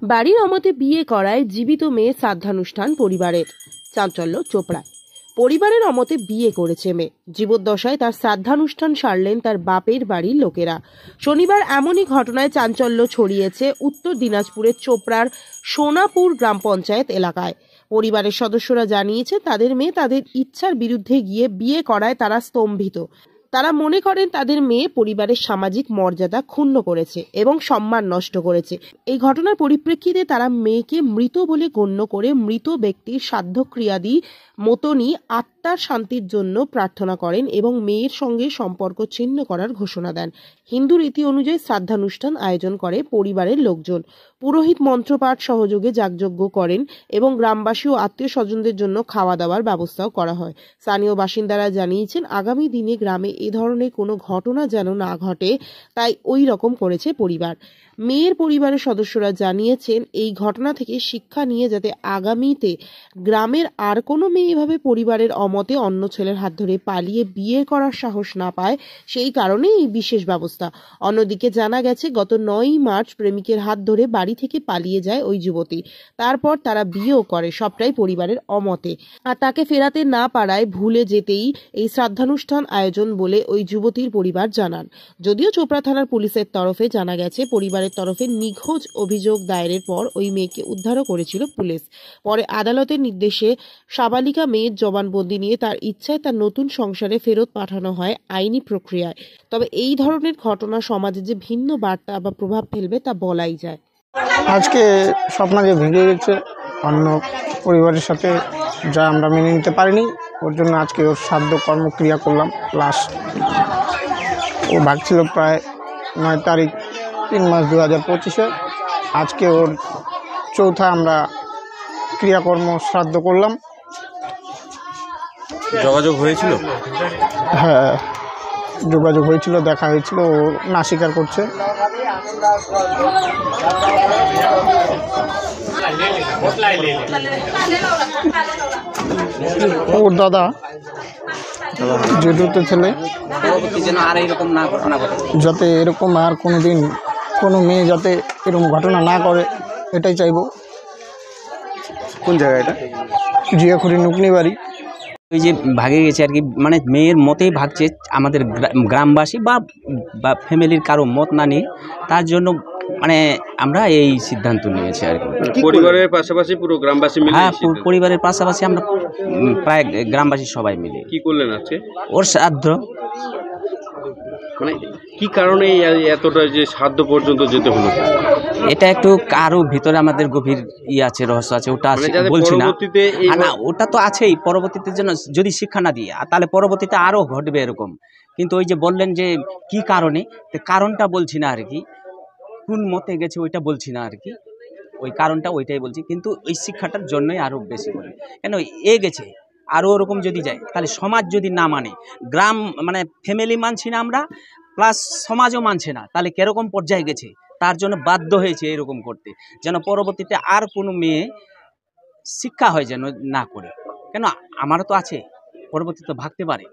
বাড়ির অমতে বিয়ে করায় জীবিত মেয়ে শ্রাদ্ধানুষ্ঠান পরিবারের। চাঞ্চল্য চোপড়ায় পরিবারের অমতে বিয়ে করেছে মেয়ে, জীবদ্দশায় তার শ্রাদ্ধানুষ্ঠান সারলেন তার বাপের বাড়ির লোকেরা। শনিবার এমনই ঘটনায় চাঞ্চল্য ছড়িয়েছে উত্তর দিনাজপুরের চোপড়ার সোনাপুর গ্রাম পঞ্চায়েত এলাকায়। পরিবারের সদস্যরা জানিয়েছে তাদের মেয়ে তাদের ইচ্ছার বিরুদ্ধে গিয়ে বিয়ে করায় তারা স্তম্ভিত। তারা মনে করেন তাদের মেয়ে পরিবারের সামাজিক মর্যাদা ক্ষুণ্ণ করেছে এবং সম্মান নষ্ট করেছে। এই ঘটনার পরিপ্রেক্ষিতে তারা মেয়েকে মৃত বলে গণ্য করে মৃত ব্যক্তির শ্রাদ্ধক্রিয়াদি মতনই আত্মার শান্তির জন্য প্রার্থনা করেন এবং মেয়ের সঙ্গে সম্পর্ক ছিন্ন করার ঘোষণা দেন। হিন্দু রীতি অনুযায়ী শ্রাদ্ধানুষ্ঠান আয়োজন করে পরিবারের লোকজন। পুরোহিত মন্ত্রপাঠ সহযোগে যাগযজ্ঞ করেন এবং গ্রামবাসী ও আত্মীয় স্বজনদের জন্য খাওয়া দাওয়ার ব্যবস্থাও করা হয়। স্থানীয় বাসিন্দারা জানিয়েছেন আগামী দিনে গ্রামে এ ধরনের কোনো ঘটনা যেন না ঘটে, তাই ওই রকম করেছে পরিবার। মেয়ের পরিবারের সদস্যরা জানিয়েছেন এই ঘটনা থেকে শিক্ষা নিয়ে যাতে আগামীতে গ্রামের আর কোনো মেয়ে এভাবে পরিবারের অমতে অন্য ছেলের হাত ধরে পালিয়ে বিয়ে করার সাহস না পায়, সেই কারণে এই বিশেষ ব্যবস্থা। অন্যদিকে জানা গেছে গত 9ই মার্চ প্রেমিকের হাত ধরে বাড়ি থেকে পালিয়ে যায় ওই যুবতী। তারপর তারা বিয়েও করে, সবটাই পরিবারের অমতে। আর তাকে ফেরাতে না পারায় ভুলে যেতেই এই শ্রাদ্ধানুষ্ঠান আয়োজন বলে ওই যুবতীর পরিবার জানান। যদিও চোপড়া থানার পুলিশের তরফে জানা গেছে পরিবারের তরফে নিখোঁজ অভিযোগ দায়েরের পর ওই মেয়েকে উদ্ধারও করেছিল পুলিশ। পরে আদালতের নির্দেশে সাবালিকা মেয়ের জবানবন্দি নিয়ে তার ইচ্ছায় তার নতুন সংসারে ফেরত পাঠানো হয় আইনি প্রক্রিয়ায়। তবে এই ধরনের ঘটনা সমাজে যে ভিন্ন বার্তা বা প্রভাব ফেলবে তা বলাই যায়। আজকে স্বপ্ন যে ভেঙে গেছে অন্য পরিবারের সাথে, যা আমরা মেনে নিতে পারিনি, ওর জন্য আজকে ওর শ্রাদ্ধ কর্মক্রিয়া করলাম। লাস্ট ও ভাগছিল প্রায় 9 তারিখ 3 মাস 2025-এ। আজকে ওর চৌথা আমরা ক্রিয়াকর্ম শ্রাদ্ধ করলাম। যোগাযোগ হয়েছিল? হ্যাঁ, যোগাযোগ হয়েছিল, দেখা হয়েছিল, ও না স্বীকার করছে। ওর দাদা জেঠুতে ছেলে, যাতে এরকম আর কোনোদিন কোনো মেয়ে যাতে এরকম ঘটনা না করে, এটাই চাইবো। কোন জায়গা এটা? জিয়াখুরি নুকনি বাড়ি। ওই যে ভাগে গেছে আর কি, মানে মেয়ের মতেই ভাগছে, আমাদের গ্রামবাসী বা ফ্যামিলির কারো মত না নিয়ে, তার জন্য মানে আমরা এই সিদ্ধান্ত নিয়েছি আর কি। পরিবারের পাশাপাশি পুরো গ্রামবাসী মিলে? হ্যাঁ, পরিবারের পাশাপাশি আমরা প্রায় গ্রামবাসী সবাই মিলে। কি করলেন আজকে? ওর শ্রাদ্ধ। মানে কি কারণে এতটা যে শ্রাদ্ধ পর্যন্ত যেতে হলো? এটা একটু কারো ভিতরে আমাদের গভীর আছে, রহস্য আছে, ওটা বলছি না। না, ওটা তো আছেই। পরবর্তীতে যেন যদি শিক্ষা না দিয়ে, তাহলে পরবর্তীতে আরও ঘটবে এরকম। কিন্তু ওই যে বললেন যে কি কারণে, কারণটা বলছি না আর কি, কোন মতে গেছে ওইটা বলছি না আর কি, ওই কারণটা ওইটাই বলছি। কিন্তু ওই শিক্ষাটার জন্যই আরও বেশি বলি, কেন গেছে আরও ওরকম যদি যায়, তাহলে সমাজ যদি না মানে, গ্রাম মানে ফ্যামিলি মানছি না আমরা, প্লাস সমাজও মানছে না, তাহলে কীরকম পর্যায়ে গেছে, তার জন্য বাধ্য হয়েছে এরকম করতে, যেন পরবর্তীতে আর কোনো মেয়ে শিক্ষা হয় যেন না করে। কেন আমারও তো আছে, পরবর্তীতে ভাগতে পারে।